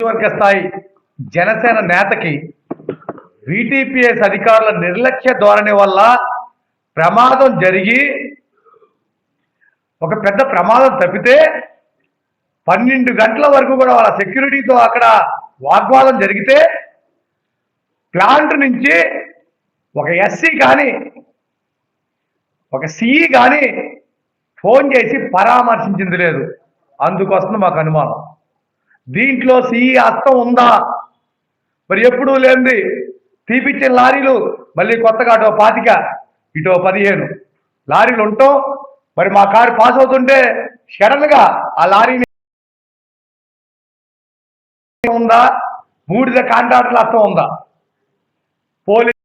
నియోజకవర్గ స్థాయి జనసేన నేతకి వీటీపీఎస్ అధికారుల నిర్లక్ష్య ధోరణి వల్ల ప్రమాదం జరిగి ఒక పెద్ద ప్రమాదం తప్పితే 12 గంటల వరకు కూడా వాళ్ళ సెక్యూరిటీతో అక్కడ వాగ్వాదం జరిగితే ప్లాంట్ నుంచి ఒక ఎస్సీ కానీ ఒక సిఈ కానీ ఫోన్ చేసి పరామర్శించింది లేదు. అందుకోసం మాకు అనుమానం దీంట్లో సిఈ హస్తం ఉందా? మరి ఎప్పుడూ లేనిది తీపిచ్చిన లారీలు మళ్ళీ కొత్తగా అటో 25 ఇటో 15 లారీలు ఉంటాం. మరి మా కారు పాస్ అవుతుంటే సడన్గా ఆ లారీని ఉందా? బూడిద కాంట్రాక్టర్ల హస్తం ఉందా? పోలీస్